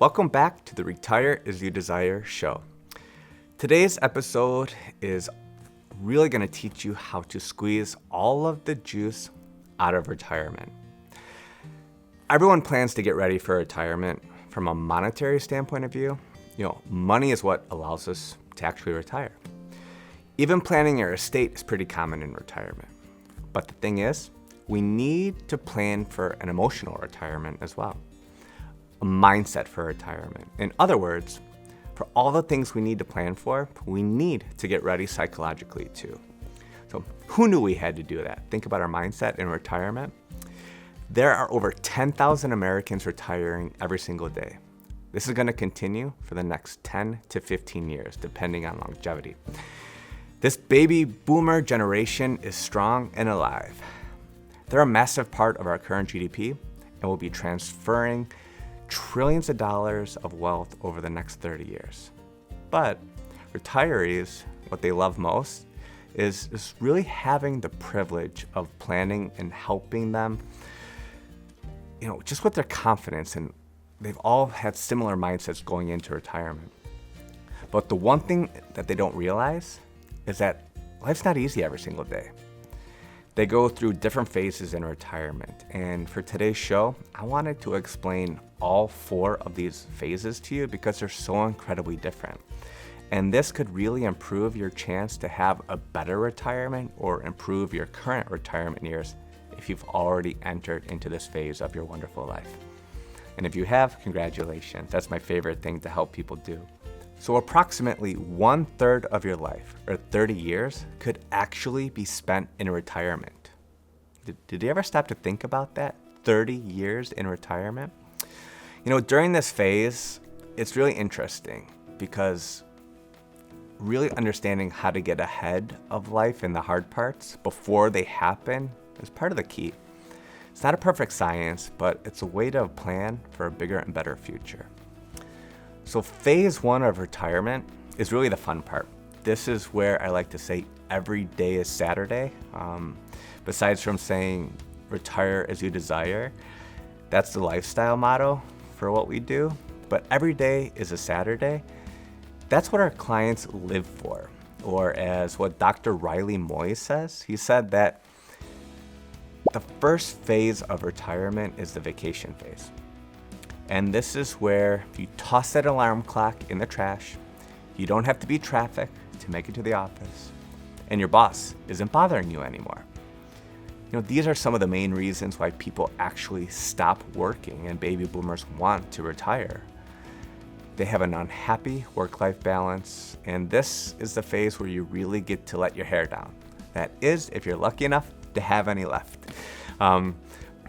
Welcome back to the Retire As You Desire show. Today's episode is really going to teach you how to squeeze all of the juice out of retirement. Everyone plans to get ready for retirement from a monetary standpoint of view. Money is what allows us to actually retire. Even planning your estate is pretty common in retirement. But the thing is, we need to plan for an emotional retirement as well. A mindset for retirement. In other words, for all the things we need to plan for, we need to get ready psychologically too. So who knew we had to do that? Think about our mindset in retirement. There are over 10,000 Americans retiring every single day. This is going to continue for the next 10 to 15 years, depending on longevity. This baby boomer generation is strong and alive. They're a massive part of our current GDP and will be transferring trillions of dollars of wealth over the next 30 years. But retirees, what they love most is really having the privilege of planning and helping them, just with their confidence. And they've all had similar mindsets going into retirement. But the one thing that they don't realize is that life's not easy every single day. They go through different phases in retirement. And for today's show, I wanted to explain all 4 of these phases to you because they're so incredibly different. And this could really improve your chance to have a better retirement or improve your current retirement years if you've already entered into this phase of your wonderful life. And if you have, congratulations. That's my favorite thing to help people do. So approximately 1/3 of your life, or 30 years, could actually be spent in retirement. Did you ever stop to think about that? 30 years in retirement? During this phase, it's really interesting because really understanding how to get ahead of life and the hard parts before they happen is part of the key. It's not a perfect science, but it's a way to plan for a bigger and better future. So phase 1 of retirement is really the fun part. This is where I like to say every day is Saturday. Besides from saying retire as you desire, that's the lifestyle motto for what we do. But every day is a Saturday. That's what our clients live for. Or as what Dr. Riley Moy says, he said that the first phase of retirement is the vacation phase. And this is where you toss that alarm clock in the trash, you don't have to beat traffic to make it to the office, and your boss isn't bothering you anymore. These are some of the main reasons why people actually stop working and baby boomers want to retire. They have an unhappy work-life balance, and this is the phase where you really get to let your hair down. That is, if you're lucky enough to have any left.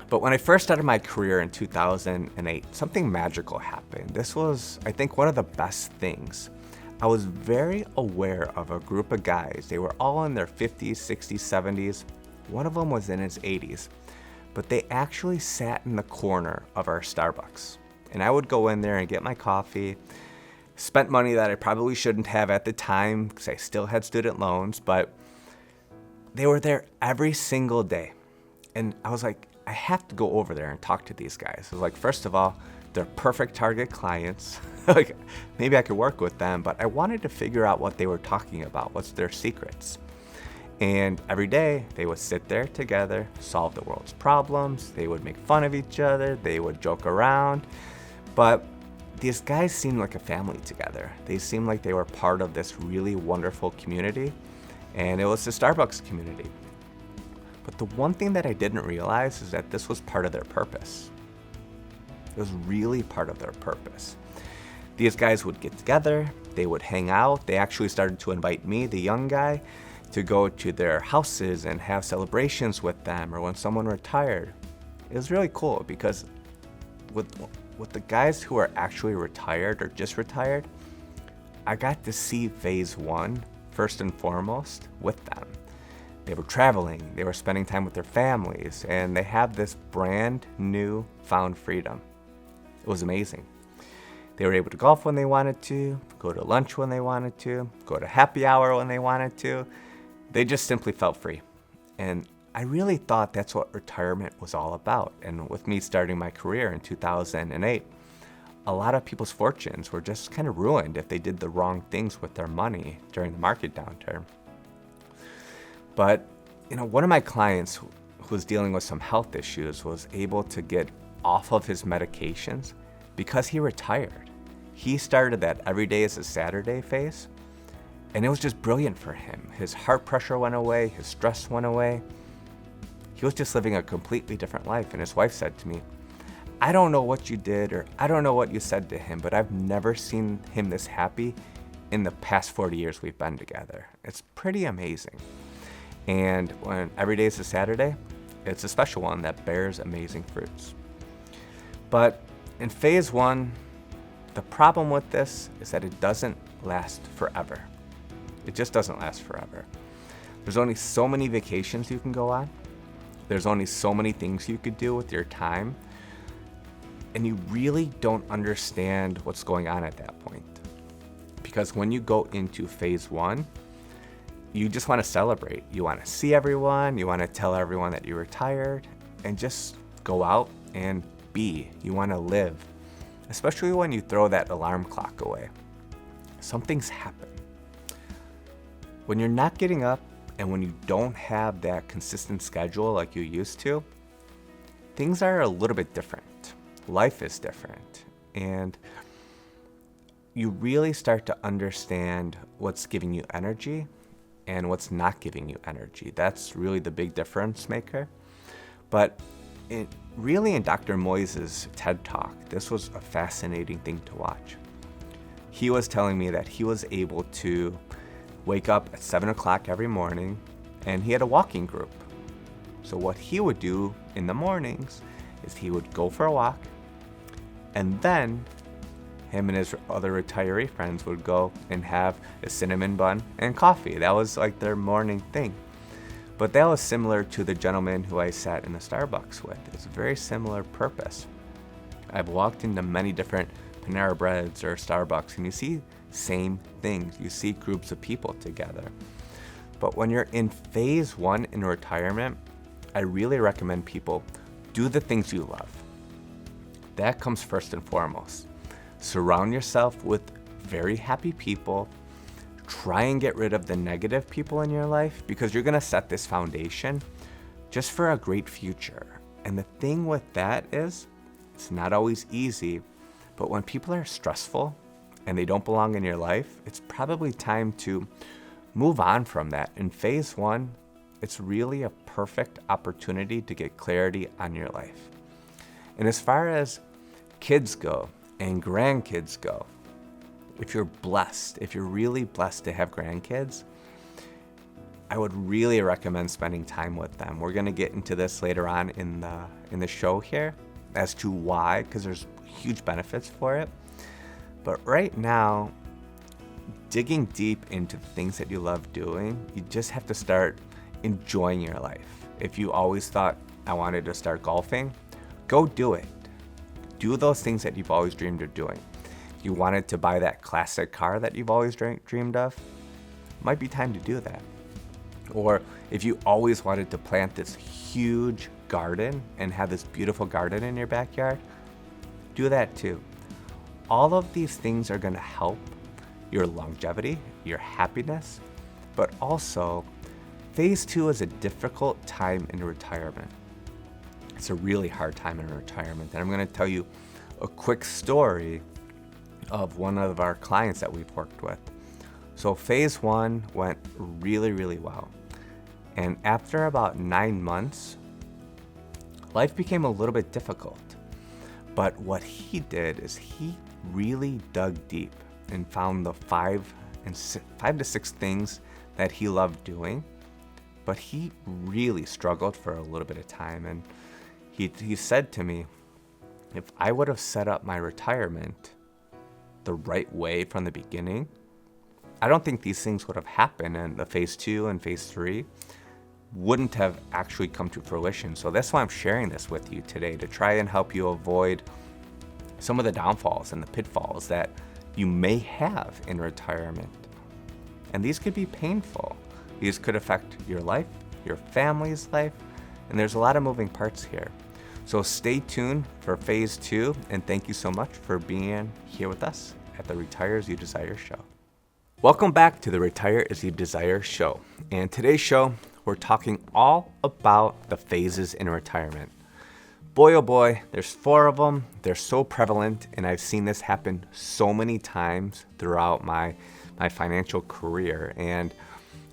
But when I first started my career in 2008, something magical happened. This was, I think, one of the best things. I was very aware of a group of guys. They were all in their 50s, 60s, 70s. One of them was in his 80s. But they actually sat in the corner of our Starbucks. And I would go in there and get my coffee, spent money that I probably shouldn't have at the time because I still had student loans, but they were there every single day. And I was like, I have to go over there and talk to these guys. I was like, first of all, they're perfect target clients. Like, maybe I could work with them, but I wanted to figure out what they were talking about. What's their secrets? And every day they would sit there together, solve the world's problems. They would make fun of each other. They would joke around. But these guys seemed like a family together. They seemed like they were part of this really wonderful community. And it was the Starbucks community. But the one thing that I didn't realize is that this was part of their purpose. It was really part of their purpose. These guys would get together, they would hang out. They actually started to invite me, the young guy, to go to their houses and have celebrations with them, or when someone retired. It was really cool because with the guys who are actually retired or just retired, I got to see phase 1 first and foremost with them. They were traveling, they were spending time with their families, and they have this brand new found freedom. It was amazing. They were able to golf when they wanted to, go to lunch when they wanted to, go to happy hour when they wanted to. They just simply felt free. And I really thought that's what retirement was all about. And with me starting my career in 2008, a lot of people's fortunes were just kind of ruined if they did the wrong things with their money during the market downturn. But, one of my clients who was dealing with some health issues was able to get off of his medications because he retired. He started that every day is a Saturday phase, and it was just brilliant for him. His heart pressure went away, his stress went away. He was just living a completely different life. And his wife said to me, I don't know what you did, or I don't know what you said to him, but I've never seen him this happy in the past 40 years we've been together. It's pretty amazing. And when every day is a Saturday, it's a special one that bears amazing fruits. But in phase one, the problem with this is that it doesn't last forever. It just doesn't last forever. There's only so many vacations you can go on. There's only so many things you could do with your time. And you really don't understand what's going on at that point. Because when you go into phase one, you just want to celebrate. You want to see everyone. You want to tell everyone that you're retired and just go out and be. You want to live, especially when you throw that alarm clock away. Something's happened. When you're not getting up and when you don't have that consistent schedule like you used to, things are a little bit different. Life is different. And you really start to understand what's giving you energy and what's not giving you energy. That's really the big difference maker. But in Dr. Moyes' TED Talk, this was a fascinating thing to watch. He was telling me that he was able to wake up at 7 o'clock every morning, and he had a walking group. So what he would do in the mornings is he would go for a walk, and then him and his other retiree friends would go and have a cinnamon bun and coffee. That was like their morning thing. But that was similar to the gentleman who I sat in the Starbucks with. It's a very similar purpose. I've walked into many different Panera Breads or Starbucks, and you see same things. You see groups of people together. But when you're in phase one in retirement, I really recommend people do the things you love. That comes first and foremost. Surround yourself with very happy people. Try and get rid of the negative people in your life, because you're going to set this foundation just for a great future. And the thing with that is, it's not always easy, but when people are stressful and they don't belong in your life, it's probably time to move on from that. In phase one, it's really a perfect opportunity to get clarity on your life. And as far as kids go and grandkids go, if you're really blessed to have grandkids, I would really recommend spending time with them. We're going to get into this later on in the show here as to why, because there's huge benefits for it. But right now, digging deep into the things that you love doing, you just have to start enjoying your life. If you always thought, I wanted to start golfing, go do it. Do those things that you've always dreamed of doing. If you wanted to buy that classic car that you've always dreamed of, might be time to do that. Or if you always wanted to plant this huge garden and have this beautiful garden in your backyard, do that too. All of these things are going to help your longevity, your happiness, but also phase two is a difficult time in retirement. It's a really hard time in retirement. And I'm going to tell you a quick story of one of our clients that we've worked with. So phase one went really, really well. And after about 9 months, life became a little bit difficult. But what he did is he really dug deep and found the 5 to 6 things that he loved doing. But he really struggled for a little bit of time. And he said to me, if I would have set up my retirement the right way from the beginning, I don't think these things would have happened, and the phase 2 and phase 3 wouldn't have actually come to fruition. So that's why I'm sharing this with you today, to try and help you avoid some of the downfalls and the pitfalls that you may have in retirement. And these could be painful. These could affect your life, your family's life, and there's a lot of moving parts here. So stay tuned for phase 2, and thank you so much for being here with us at the Retire As You Desire show. Welcome back to the Retire As You Desire show. And today's show, we're talking all about the phases in retirement. Boy, oh boy, there's 4 of them. They're so prevalent, and I've seen this happen so many times throughout my financial career. And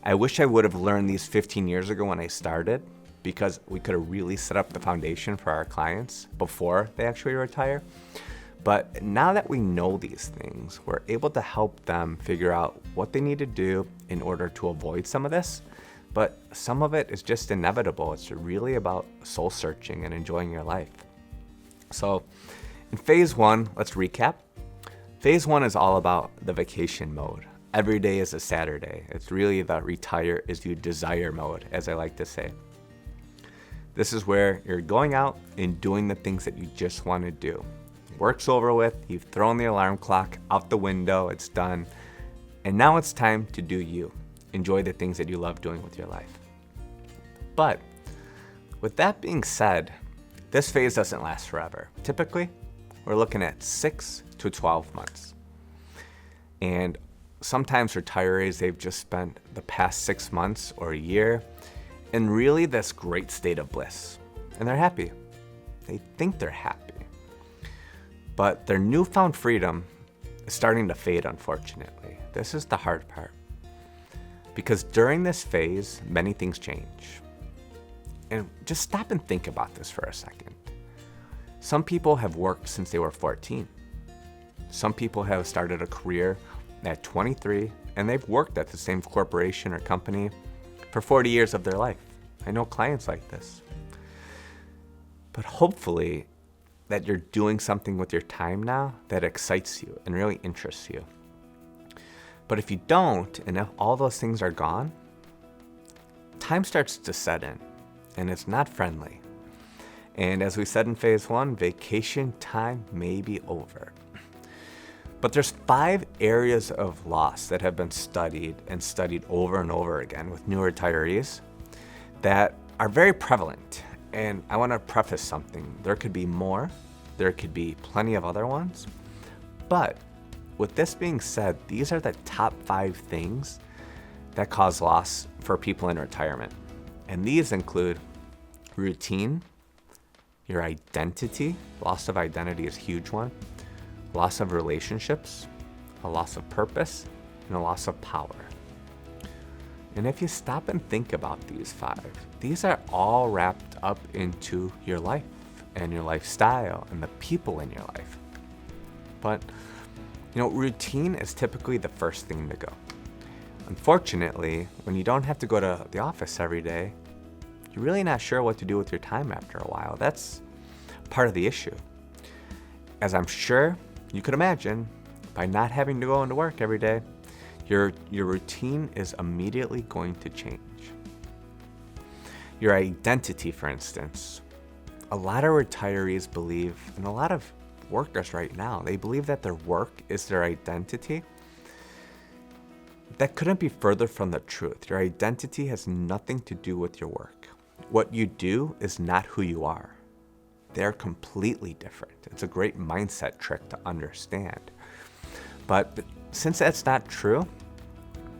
I wish I would have learned these 15 years ago when I started, because we could have really set up the foundation for our clients before they actually retire. But now that we know these things, we're able to help them figure out what they need to do in order to avoid some of this. But some of it is just inevitable. It's really about soul searching and enjoying your life. So in phase 1, let's recap. Phase 1 is all about the vacation mode. Every day is a Saturday. It's really the Retire As You Desire mode, as I like to say. This is where you're going out and doing the things that you just want to do. Work's over with, you've thrown the alarm clock out the window, it's done. And now it's time to do you. Enjoy the things that you love doing with your life. But with that being said, this phase doesn't last forever. Typically, we're looking at 6 to 12 months. And sometimes retirees, they've just spent the past 6 months or a year in really this great state of bliss. And they're happy. They think they're happy. But their newfound freedom is starting to fade, unfortunately. This is the hard part. Because during this phase, many things change. And just stop and think about this for a second. Some people have worked since they were 14. Some people have started a career at 23, and they've worked at the same corporation or company for 40 years of their life. I know clients like this. But hopefully that you're doing something with your time now that excites you and really interests you. But if you don't, and if all those things are gone, time starts to set in, and it's not friendly. And as we said in phase 1, vacation time may be over. But there's 5 areas of loss that have been studied over and over again with new retirees that are very prevalent. And I want to preface something. There could be more. There could be plenty of other ones. But with this being said, these are the top 5 things that cause loss for people in retirement. And these include routine, your identity. Loss of identity is a huge one. Loss of relationships, a loss of purpose, and a loss of power. And if you stop and think about these 5, these are all wrapped up into your life and your lifestyle and the people in your life. But, routine is typically the first thing to go. Unfortunately, when you don't have to go to the office every day, you're really not sure what to do with your time after a while. That's part of the issue. As I'm sure you could imagine, by not having to go into work every day, your routine is immediately going to change. Your identity, for instance. A lot of retirees believe, and a lot of workers right now, they believe that their work is their identity. That couldn't be further from the truth. Your identity has nothing to do with your work. What you do is not who you are. They're completely different. It's a great mindset trick to understand. But since that's not true,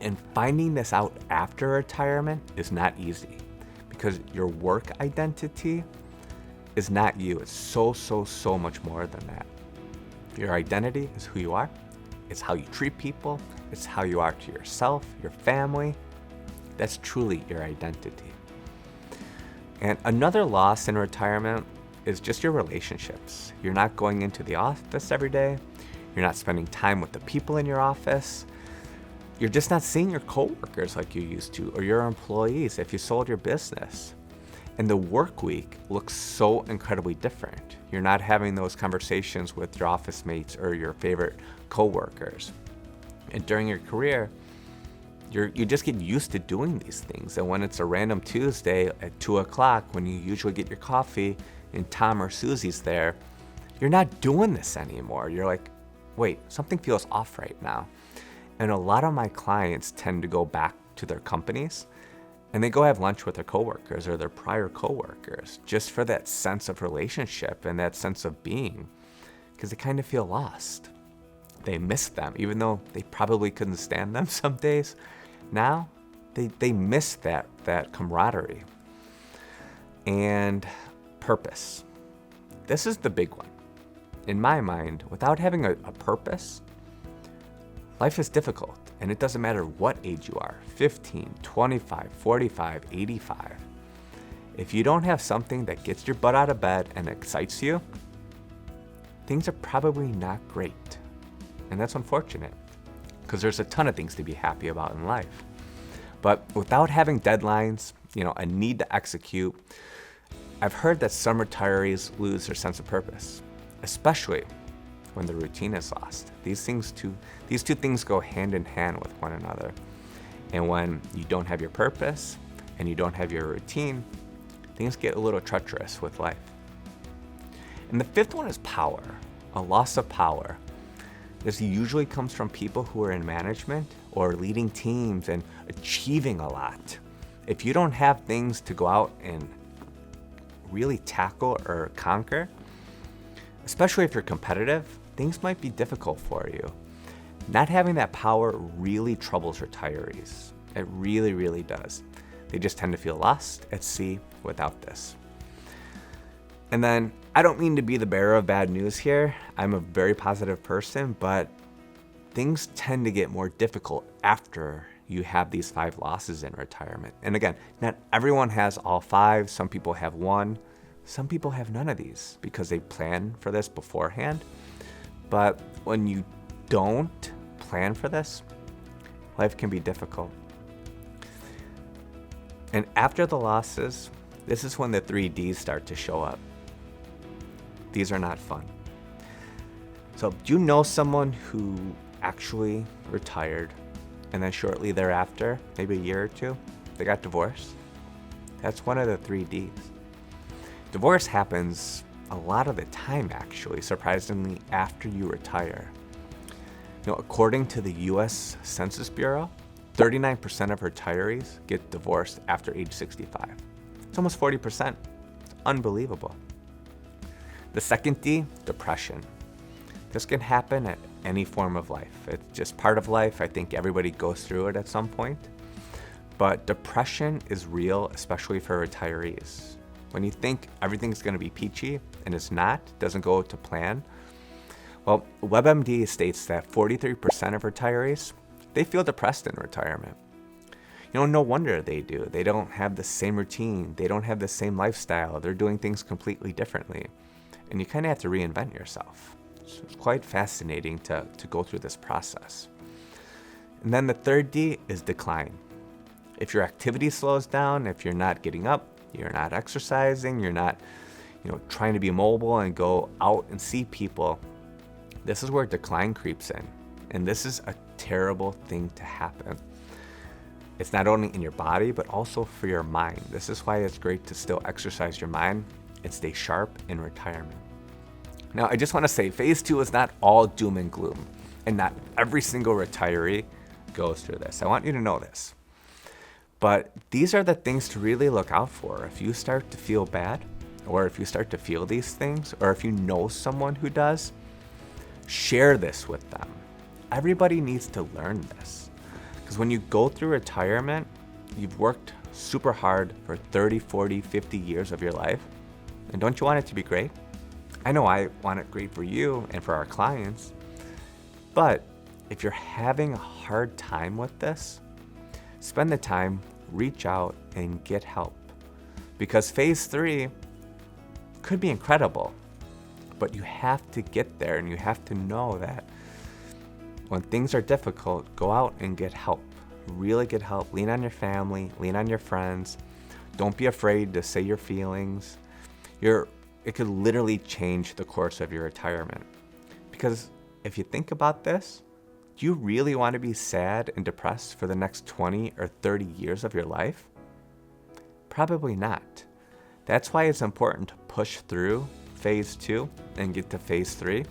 and finding this out after retirement is not easy, because your work identity is not you. It's so much more than that. Your identity is who you are. It's how you treat people. It's how you are to yourself, your family. That's truly your identity. And another loss in retirement is just your relationships. You're not going into the office every day. You're not spending time with the people in your office. You're just not seeing your coworkers like you used to, or your employees if you sold your business. And the work week looks so incredibly different. You're not having those conversations with your office mates or your favorite coworkers. And during your career, you just get used to doing these things. And when it's a random Tuesday at 2 o'clock, when you usually get your coffee and Tom or Susie's there, you're not doing this anymore. You're like, wait, something feels off right now. And a lot of my clients tend to go back to their companies And they go have lunch with their coworkers or their prior coworkers just for that sense of relationship and that sense of being, because they kind of feel lost. They miss them, even though they probably couldn't stand them some days. Now, they miss that camaraderie. And purpose. This is the big one. In my mind, without having a purpose, life is difficult. And it doesn't matter what age you are, 15, 25, 45, 85. If you don't have something that gets your butt out of bed and excites you, things are probably not great. And that's unfortunate, because there's a ton of things to be happy about in life. But without having deadlines, a need to execute, I've heard that some retirees lose their sense of purpose, especially when the routine is lost. These two things go hand in hand with one another. And when you don't have your purpose and you don't have your routine, things get a little treacherous with life. And the fifth one is power, a loss of power. This usually comes from people who are in management or leading teams and achieving a lot. If you don't have things to go out and really tackle or conquer, especially if you're competitive, things might be difficult for you. Not having that power really troubles retirees. It really, really does. They just tend to feel lost at sea without this. And then, I don't mean to be the bearer of bad news here. I'm a very positive person, but things tend to get more difficult after you have these 5 losses in retirement. And again, not everyone has all 5. Some people have 1. Some people have none of these because they plan for this beforehand. But when you don't plan for this, life can be difficult. And after the losses, this is when the 3 Ds start to show up. These are not fun. So do you know someone who actually retired and then shortly thereafter, maybe a year or 2, they got divorced? That's one of the 3 Ds. Divorce happens a lot of the time, actually, surprisingly, after you retire. According to the U.S. Census Bureau, 39% of retirees get divorced after age 65. It's almost 40%. It's unbelievable. The second D, depression. This can happen at any form of life. It's just part of life. I think everybody goes through it at some point. But depression is real, especially for retirees. When you think everything's going to be peachy and it's not, doesn't go to plan. Well, WebMD states that 43% of retirees, they feel depressed in retirement. No wonder they do. They don't have the same routine. They don't have the same lifestyle. They're doing things completely differently. And you kind of have to reinvent yourself. So it's quite fascinating to go through this process. And then the third D is decline. If your activity slows down, if you're not getting up, you're not exercising, you're not trying to be mobile and go out and see people, this is where decline creeps in. And this is a terrible thing to happen. It's not only in your body, but also for your mind. This is why it's great to still exercise your mind and stay sharp in retirement. Now, I just want to say, phase 2 is not all doom and gloom, and not every single retiree goes through this. I want you to know this. But these are the things to really look out for. If you start to feel bad, or if you start to feel these things, or if you know someone who does, share this with them. Everybody needs to learn this. Because when you go through retirement, you've worked super hard for 30, 40, 50 years of your life. And don't you want it to be great? I know I want it great for you and for our clients. But if you're having a hard time with this, spend the time, reach out, and get help. Because phase 3 could be incredible, but you have to get there, and you have to know that when things are difficult, go out and get help. Really get help. Lean on your family, lean on your friends. Don't be afraid to say your feelings. It could literally change the course of your retirement. Because if you think about this, do you really want to be sad and depressed for the next 20 or 30 years of your life? Probably not. That's why it's important to push through phase 2 and get to phase 3,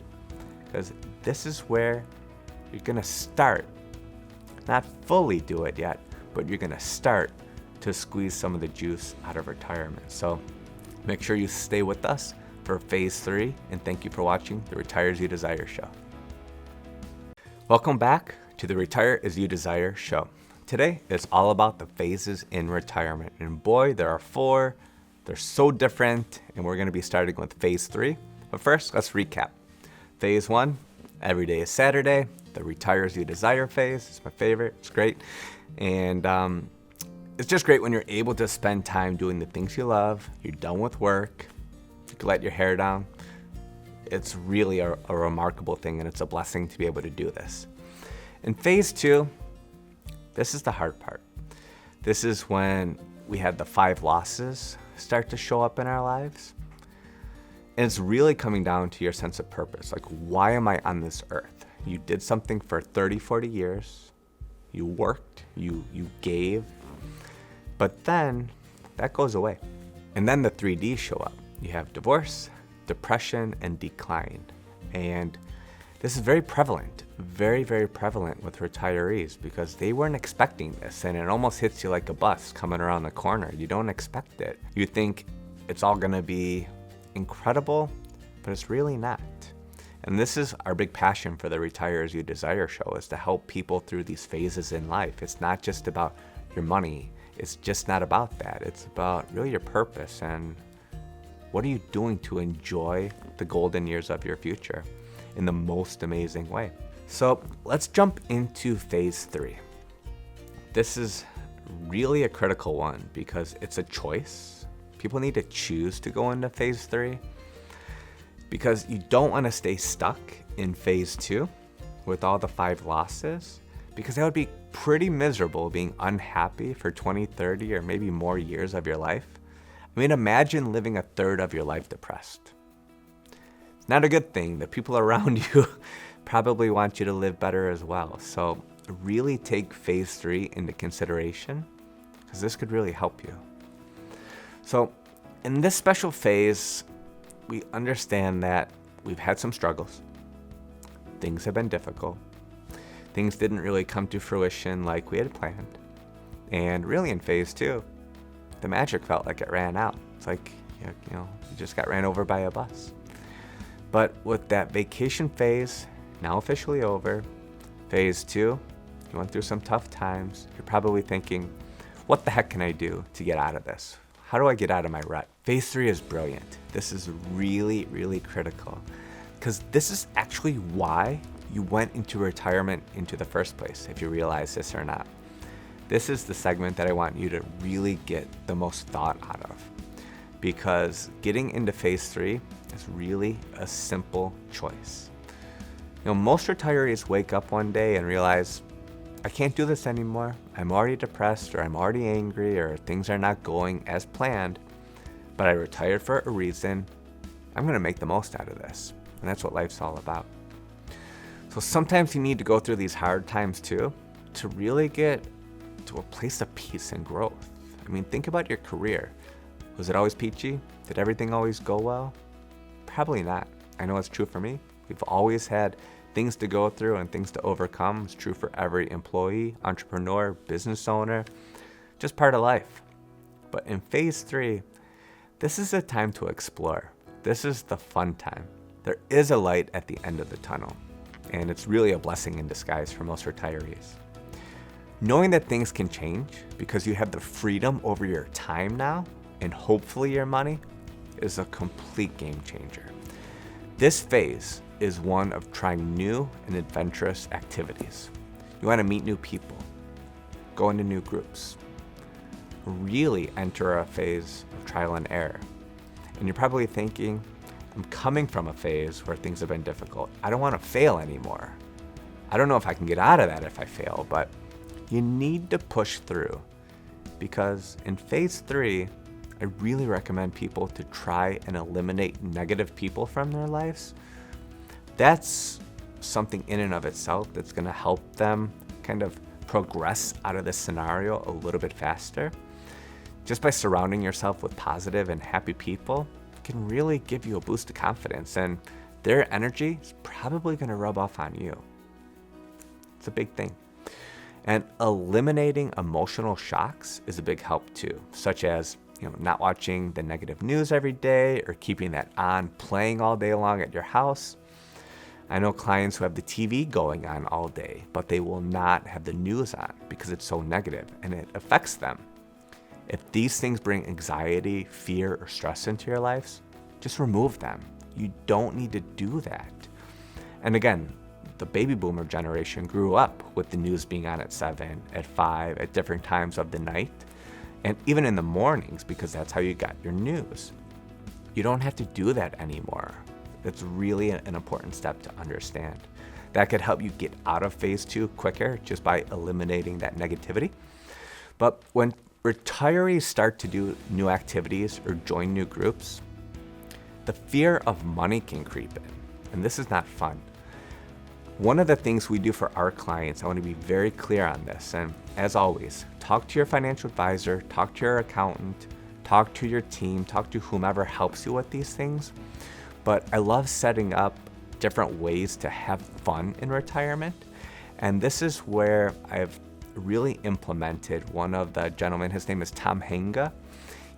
because this is where you're going to start, not fully do it yet, but you're going to start to squeeze some of the juice out of retirement. So make sure you stay with us for phase 3, and thank you for watching the Retire As You Desire show. Welcome back to the Retire As You Desire show. Today is all about the phases in retirement, and boy, there are 4. They're so different, and we're going to be starting with phase 3. But first, let's recap. Phase 1, every day is Saturday. The Retire As You Desire phase is my favorite. It's great, and it's just great when you're able to spend time doing the things you love. You're done with work. You can let your hair down. It's really a remarkable thing, and it's a blessing to be able to do this. In phase 2, this is the hard part. This is when we had the 5 losses start to show up in our lives. And it's really coming down to your sense of purpose. Like, why am I on this earth? You did something for 30, 40 years. You worked, you gave, but then that goes away. And then the 3Ds show up. You have divorce, depression, and decline. And this is very prevalent, very, very prevalent with retirees because they weren't expecting this, and it almost hits you like a bus coming around the corner. You don't expect it. You think it's all gonna be incredible, but it's really not. And this is our big passion for the Retire As You Desire show, is to help people through these phases in life. It's not just about your money. It's just not about that. It's about really your purpose and what are you doing to enjoy the golden years of your future in the most amazing way. So let's jump into phase 3. This is really a critical one because it's a choice. People need to choose to go into phase 3 because you don't want to stay stuck in phase 2 with all the 5 losses, because that would be pretty miserable being unhappy for 20, 30, or maybe more years of your life. I mean, imagine living a third of your life depressed. It's not a good thing. The people around you probably want you to live better as well. So really take phase 3 into consideration because this could really help you. So in this special phase, we understand that we've had some struggles. Things have been difficult. Things didn't really come to fruition like we had planned. And really in phase 2, the magic felt like it ran out. It's like, you just got ran over by a bus. But with that vacation phase now officially over, phase 2, you went through some tough times. You're probably thinking, what the heck can I do to get out of this? How do I get out of my rut? Phase 3 is brilliant. This is really, really critical because this is actually why you went into retirement into the first place, if you realize this or not. This is the segment that I want you to really get the most thought out of, because getting into phase 3 is really a simple choice. Most retirees wake up one day and realize, I can't do this anymore. I'm already depressed, or I'm already angry, or things are not going as planned, but I retired for a reason. I'm gonna make the most out of this. And that's what life's all about. So sometimes you need to go through these hard times too, to really get to a place of peace and growth. I mean, think about your career. Was it always peachy? Did everything always go well? Probably not. I know it's true for me. We've always had things to go through and things to overcome. It's true for every employee, entrepreneur, business owner, just part of life. But in phase 3, this is a time to explore. This is the fun time. There is a light at the end of the tunnel, and it's really a blessing in disguise for most retirees. Knowing that things can change because you have the freedom over your time now, and hopefully your money, is a complete game changer. This phase is one of trying new and adventurous activities. You want to meet new people, go into new groups, really enter a phase of trial and error. And you're probably thinking, I'm coming from a phase where things have been difficult. I don't want to fail anymore. I don't know if I can get out of that if I fail, but you need to push through, because in phase 3, I really recommend people to try and eliminate negative people from their lives. That's something in and of itself that's going to help them kind of progress out of this scenario a little bit faster. Just by surrounding yourself with positive and happy people can really give you a boost of confidence, and their energy is probably going to rub off on you. It's a big thing. And eliminating emotional shocks is a big help too, such as not watching the negative news every day or keeping that on playing all day long at your house. I know clients who have the TV going on all day, but they will not have the news on because it's so negative and it affects them. If these things bring anxiety, fear, or stress into your lives, just remove them. You don't need to do that. And again, the baby boomer generation grew up with the news being on at 7, at 5, at different times of the night, and even in the mornings because that's how you got your news. You don't have to do that anymore. That's really an important step to understand. That could help you get out of phase 2 quicker just by eliminating that negativity. But when retirees start to do new activities or join new groups, the fear of money can creep in, and this is not fun. One of the things we do for our clients, I want to be very clear on this, and as always, talk to your financial advisor, talk to your accountant, talk to your team, talk to whomever helps you with these things. But I love setting up different ways to have fun in retirement, and this is where I've really implemented one of the gentlemen, his name is Tom Henga.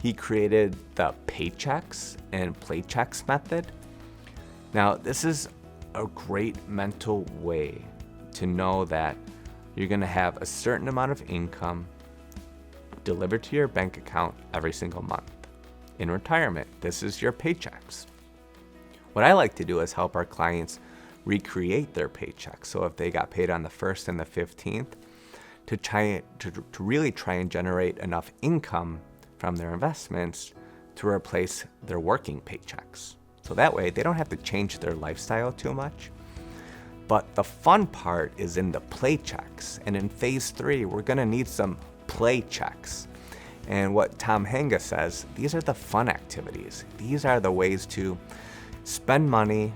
He created the paychecks and playchecks method. Now, this is a great mental way to know that you're going to have a certain amount of income delivered to your bank account every single month. In retirement, this is your paychecks. What I like to do is help our clients recreate their paychecks. So if they got paid on the 1st and the 15th, to really try and generate enough income from their investments to replace their working paychecks. So that way they don't have to change their lifestyle too much. But the fun part is in the play checks. And in phase 3, we're gonna need some play checks. And what Tom Henga says, these are the fun activities. These are the ways to spend money,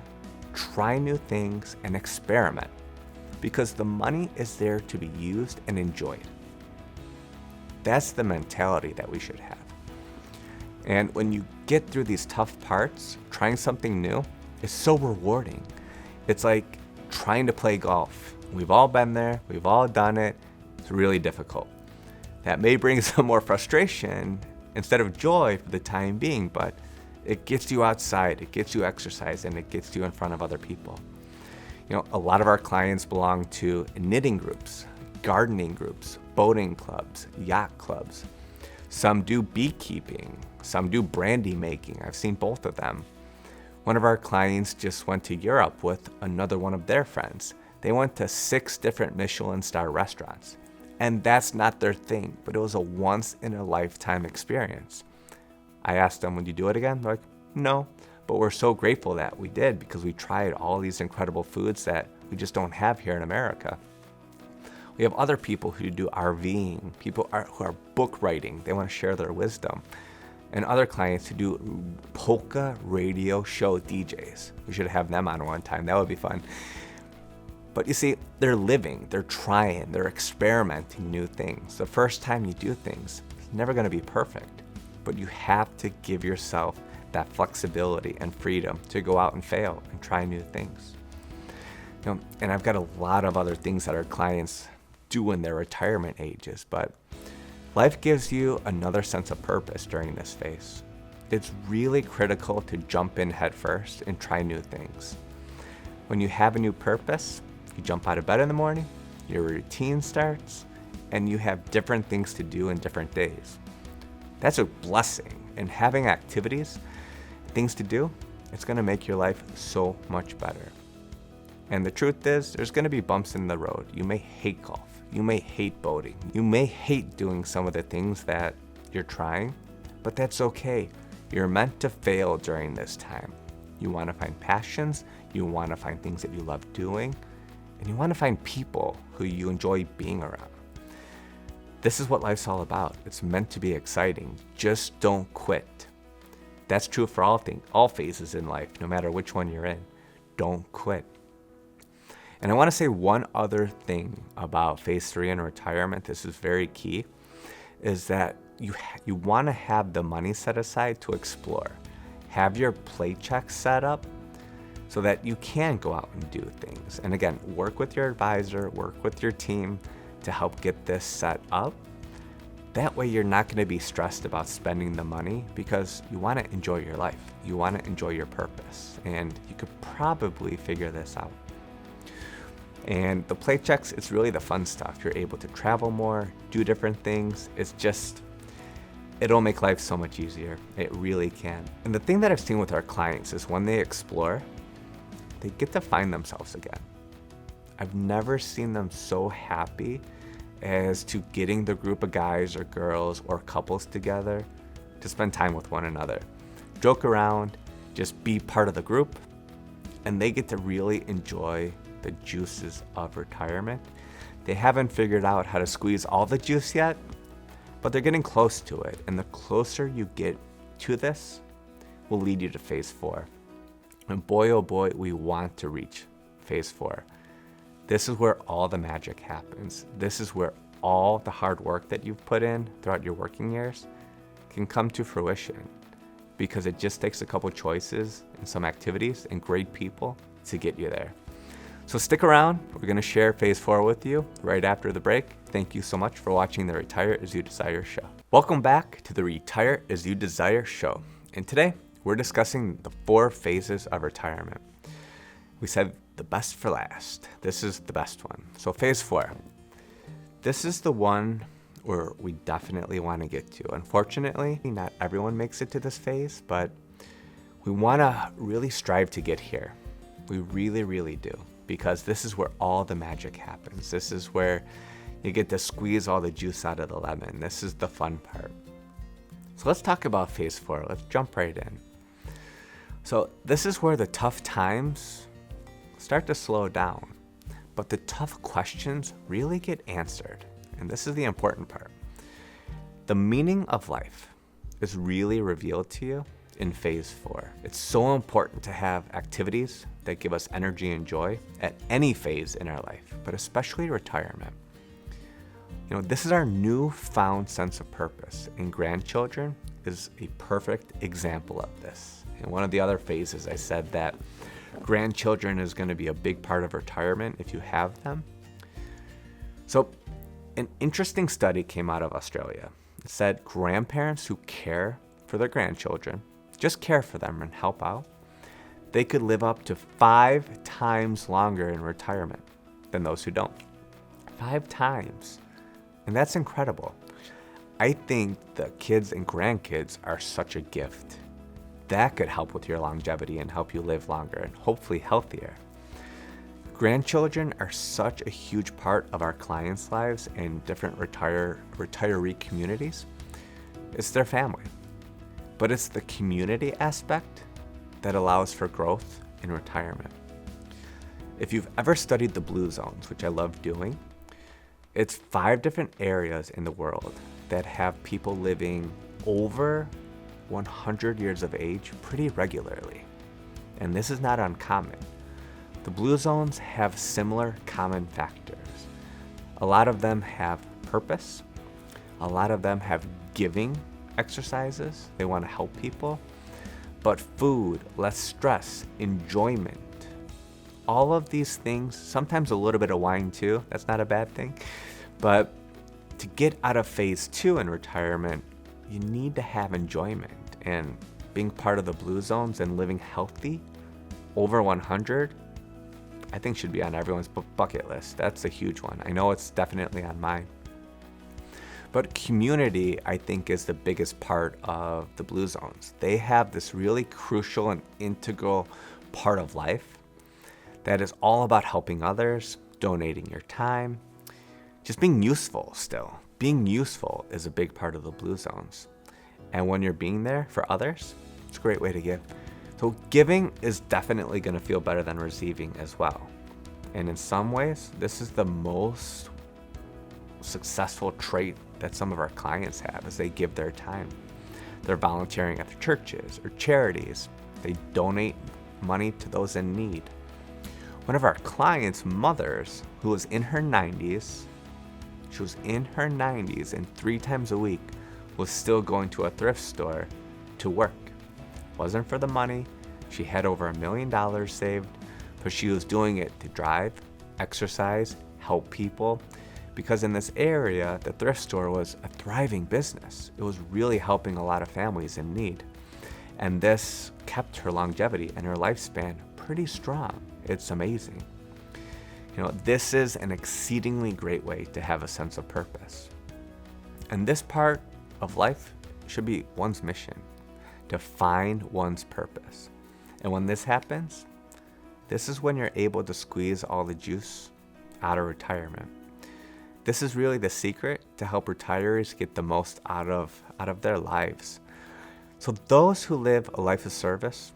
try new things, and experiment. Because the money is there to be used and enjoyed. That's the mentality that we should have. And when you get through these tough parts, trying something new is so rewarding. It's like trying to play golf. We've all been there, we've all done it. It's really difficult. That may bring some more frustration instead of joy for the time being, but it gets you outside, it gets you exercise, and it gets you in front of other people. A lot of our clients belong to knitting groups, gardening groups, boating clubs, yacht clubs. Some do beekeeping, some do brandy making. I've seen both of them. One of our clients just went to Europe with another one of their friends. They went to 6 different Michelin star restaurants. And that's not their thing, but it was a once in a lifetime experience. I asked them, would you do it again? They're like, no. But we're so grateful that we did because we tried all these incredible foods that we just don't have here in America. We have other people who do RVing, people who are book writing. They want to share their wisdom. And other clients who do polka radio show DJs. We should have them on one time. That would be fun. But you see, they're living, they're trying, they're experimenting new things. The first time you do things, it's never going to be perfect. But you have to give yourself that flexibility and freedom to go out and fail and try new things. And I've got a lot of other things that our clients do in their retirement ages, but life gives you another sense of purpose during this phase. It's really critical to jump in head first and try new things. When you have a new purpose, you jump out of bed in the morning, your routine starts, and you have different things to do in different days. That's a blessing, and having activities, things to do, it's going to make your life so much better. And the truth is, there's going to be bumps in the road. You may hate golf. You may hate boating. You may hate doing some of the things that you're trying, but that's okay. You're meant to fail during this time. You want to find passions, you want to find things that you love doing, and you want to find people who you enjoy being around. This is what life's all about. It's meant to be exciting. Just don't quit. That's true for all phases in life, no matter which one you're in. Don't quit. And I want to say one other thing about phase 3 in retirement. This is very key, is that you want to have the money set aside to explore. Have your paycheck set up so that you can go out and do things. And again, work with your advisor, work with your team, to help get this set up. That way you're not going to be stressed about spending the money because you want to enjoy your life. You want to enjoy your purpose, and you could probably figure this out. And the play checks, it's really the fun stuff. You're able to travel more, do different things. It'll make life so much easier. It really can. And the thing that I've seen with our clients is when they explore, they get to find themselves again. I've never seen them so happy as to getting the group of guys or girls or couples together to spend time with one another. Joke around, just be part of the group, and they get to really enjoy the juices of retirement. They haven't figured out how to squeeze all the juice yet, but they're getting close to it. And the closer you get to this will lead you to phase 4. And boy, oh boy, we want to reach phase 4. This is where all the magic happens. This is where all the hard work that you've put in throughout your working years can come to fruition, because it just takes a couple choices and some activities and great people to get you there. So stick around. We're going to share phase 4 with you right after the break. Thank you so much for watching the Retire As You Desire show. Welcome back to the Retire As You Desire show. And today we're discussing the 4 phases of retirement. We said the best for last. This is the best one. So phase 4. This is the one where we definitely want to get to. Unfortunately, not everyone makes it to this phase, but we want to really strive to get here. We really, really do. Because this is where all the magic happens. This is where you get to squeeze all the juice out of the lemon. This is the fun part. So let's talk about phase 4. Let's jump right in. So this is where the tough times start to slow down, but the tough questions really get answered. And this is the important part. The meaning of life is really revealed to you in phase 4. It's so important to have activities that give us energy and joy at any phase in our life, but especially retirement. You know, this is our newfound sense of purpose, and grandchildren is a perfect example of this. In one of the other phases, I said that grandchildren is going to be a big part of retirement if you have them. So an interesting study came out of Australia. It said grandparents who care for their grandchildren, just care for them and help out, they could live up to 5 times longer in retirement than those who don't. 5 times. And that's incredible. I think the kids and grandkids are such a gift. That could help with your longevity and help you live longer and hopefully healthier. Grandchildren are such a huge part of our clients' lives in different retiree communities. It's their family. But it's the community aspect that allows for growth in retirement. If you've ever studied the blue zones, which I love doing, it's 5 different areas in the world that have people living over 100 years of age pretty regularly. And this is not uncommon. The blue zones have similar common factors. A lot of them have purpose. A lot of them have giving exercises. They want to help people. But food, less stress, enjoyment, all of these things, sometimes a little bit of wine too, that's not a bad thing. But to get out of phase 2 in retirement, you need to have enjoyment. And being part of the blue zones and living healthy over 100, I think should be on everyone's bucket list. That's a huge one. I know it's definitely on mine. But community, I think, is the biggest part of the blue zones. They have this really crucial and integral part of life that is all about helping others, donating your time, just being useful still. Being useful is a big part of the blue zones. And when you're being there for others, it's a great way to give. So giving is definitely going to feel better than receiving as well. And in some ways, this is the most successful trait that some of our clients have, is they give their time. They're volunteering at the churches or charities. They donate money to those in need. One of our clients' mothers, who was in her 90s, and 3 times a week was still going to a thrift store to work. Wasn't for the money. She had over $1 million saved, but she was doing it to drive, exercise, help people, because in this area, the thrift store was a thriving business. It was really helping a lot of families in need. And this kept her longevity and her lifespan pretty strong. It's amazing. This is an exceedingly great way to have a sense of purpose. And this part of life should be one's mission, to find one's purpose. And when this happens, this is when you're able to squeeze all the juice out of retirement. This is really the secret to help retirees get the most out of their lives. So those who live a life of service,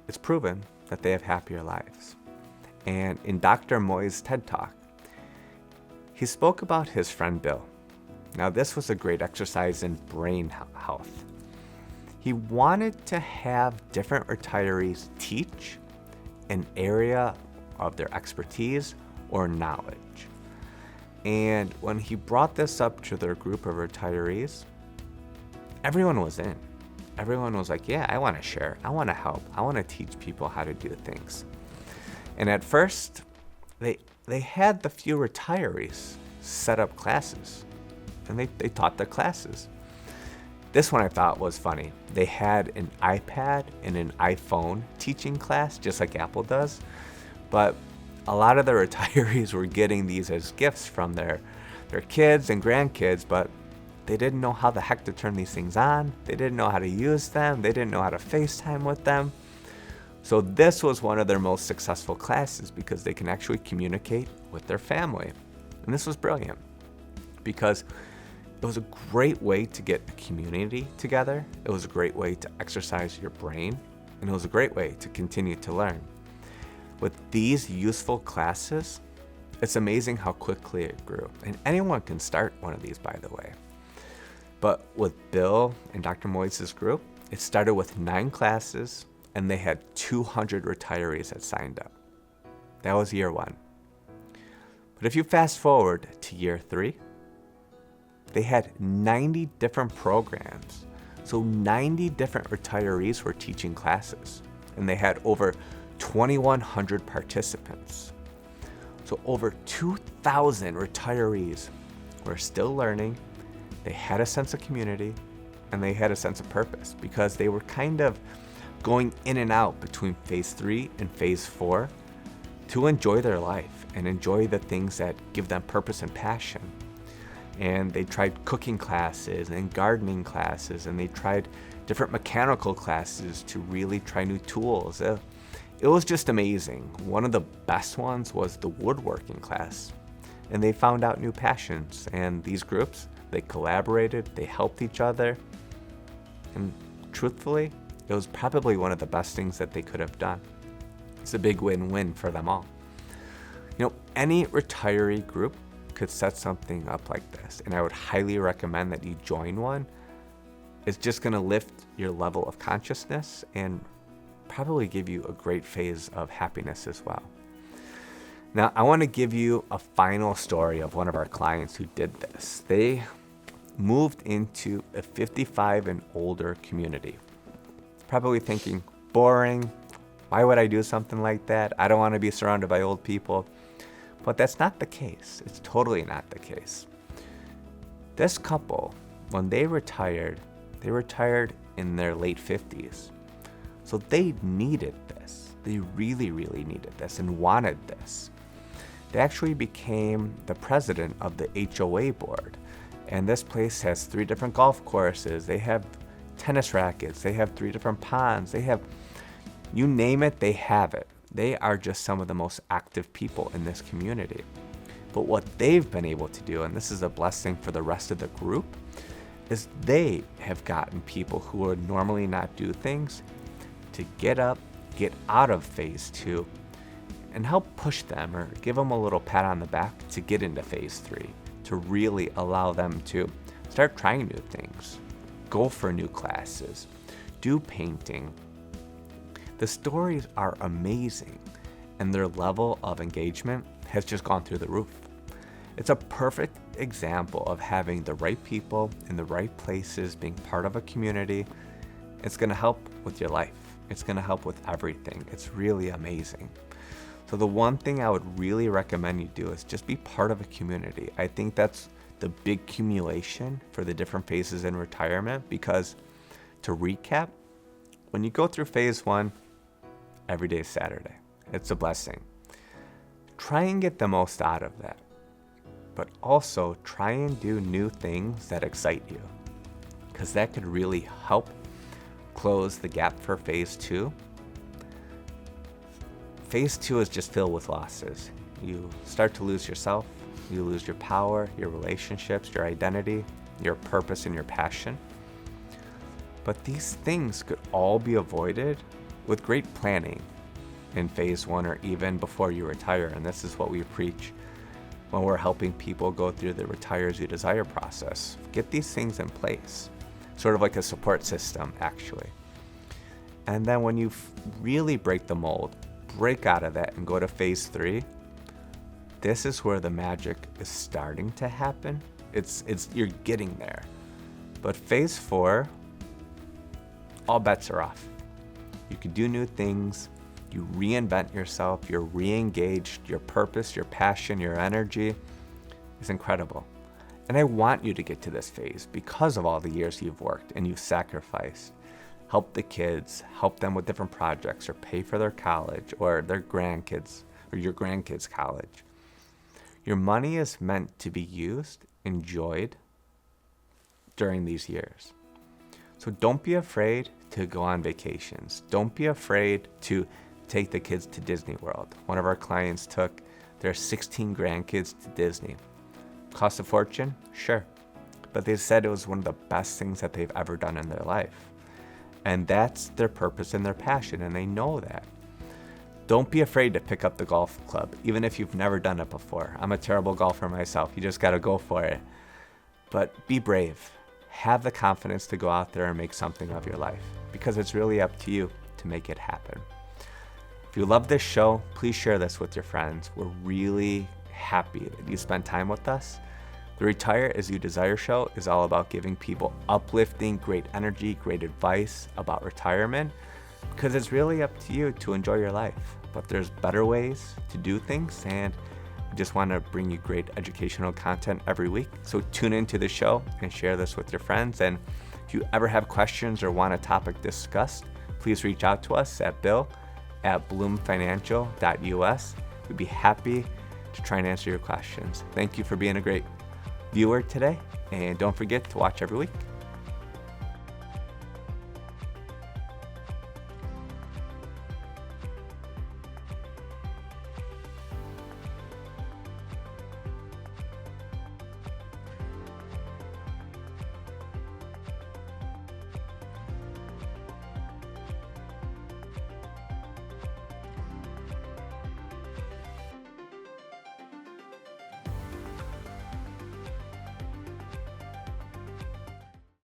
it's proven that they have happier lives. And in Dr. Moy's TED Talk, he spoke about his friend Bill. Now this was a great exercise in brain health. He wanted to have different retirees teach an area of their expertise or knowledge. And when he brought this up to their group of retirees, everyone was in. Everyone was like, yeah, I want to share. I want to help. I want to teach people how to do things. And at first, they had the few retirees set up classes. And they taught the classes. This one I thought was funny. They had an iPad and an iPhone teaching class, just like Apple does. But a lot of the retirees were getting these as gifts from their kids and grandkids, but they didn't know how the heck to turn these things on. They didn't know how to use them. They didn't know how to FaceTime with them. So this was one of their most successful classes because they can actually communicate with their family. And this was brilliant because it was a great way to get a community together. It was a great way to exercise your brain. And it was a great way to continue to learn. With these useful classes, it's amazing how quickly it grew. And anyone can start one of these, by the way. But with Bill and Dr. Moyes' group, it started with 9 classes, and they had 200 retirees that signed up. That was year 1. But if you fast forward to year 3, they had 90 different programs. So 90 different retirees were teaching classes, and they had over 2,100 participants. So over 2,000 retirees were still learning. They had a sense of community, and they had a sense of purpose because they were kind of going in and out between phase 3 and phase 4 to enjoy their life and enjoy the things that give them purpose and passion. And they tried cooking classes and gardening classes, and they tried different mechanical classes to really try new tools. It was just amazing. One of the best ones was the woodworking class, and they found out new passions. And these groups, they collaborated, they helped each other, and truthfully, it was probably one of the best things that they could have done. It's a big win-win for them all. Any retiree group could set something up like this, and I would highly recommend that you join one. It's just going to lift your level of consciousness and probably give you a great phase of happiness as well. Now, I want to give you a final story of one of our clients who did this. They moved into a 55 and older community. Probably thinking, boring, why would I do something like that? I don't want to be surrounded by old people. But that's not the case. It's totally not the case. This couple, when they retired in their late 50s. So they needed this. They really, really needed this and wanted this. They actually became the president of the HOA board. And this place has 3 different golf courses. They have tennis rackets. They have 3 different ponds. They have, you name it, they have it. They are just some of the most active people in this community. But what they've been able to do, and this is a blessing for the rest of the group, is they have gotten people who would normally not do things to get up, get out of phase 2, and help push them or give them a little pat on the back to get into phase 3, to really allow them to start trying new things, go for new classes, do painting. The stories are amazing, and their level of engagement has just gone through the roof. It's a perfect example of having the right people in the right places, being part of a community. It's going to help with your life. It's going to help with everything. It's really amazing. So the one thing I would really recommend you do is just be part of a community. I think that's the big accumulation for the different phases in retirement, because to recap, when you go through phase 1, every day is Saturday. It's a blessing. Try and get the most out of that, but also try and do new things that excite you, because that could really help close the gap for phase 2. Phase 2 is just filled with losses. You start to lose yourself, you lose your power, your relationships, your identity, your purpose, and your passion. But these things could all be avoided with great planning in phase 1 or even before you retire. And this is what we preach when we're helping people go through the retire as you desire process. Get these things in place, sort of like a support system, actually. And then when you really break the mold, break out of that and go to phase 3, this is where the magic is starting to happen. It's you're getting there. But phase 4, all bets are off. You can do new things, you reinvent yourself, you're re-engaged, your purpose, your passion, your energy is incredible. And I want you to get to this phase because of all the years you've worked and you've sacrificed. Help the kids, help them with different projects, or pay for their college or their grandkids or your grandkids' college. Your money is meant to be used, enjoyed during these years. So don't be afraid to go on vacations. Don't be afraid to take the kids to Disney World. One of our clients took their 16 grandkids to Disney. Cost a fortune? Sure. But they said it was one of the best things that they've ever done in their life. And that's their purpose and their passion, and they know that. Don't be afraid to pick up the golf club, even if you've never done it before. I'm a terrible golfer myself. You just got to go for it. But be brave. Have the confidence to go out there and make something of your life, because it's really up to you to make it happen. If you love this show, please share this with your friends. We're really happy that you spent time with us. The Retire As You Desire show is all about giving people uplifting, great energy, great advice about retirement, because it's really up to you to enjoy your life. But there's better ways to do things, and we just want to bring you great educational content every week. So tune into the show and share this with your friends. And if you ever have questions or want a topic discussed, please reach out to us at bill@bloomfinancial.us. We'd be happy to try and answer your questions. Thank you for being a great viewer today, and don't forget to watch every week.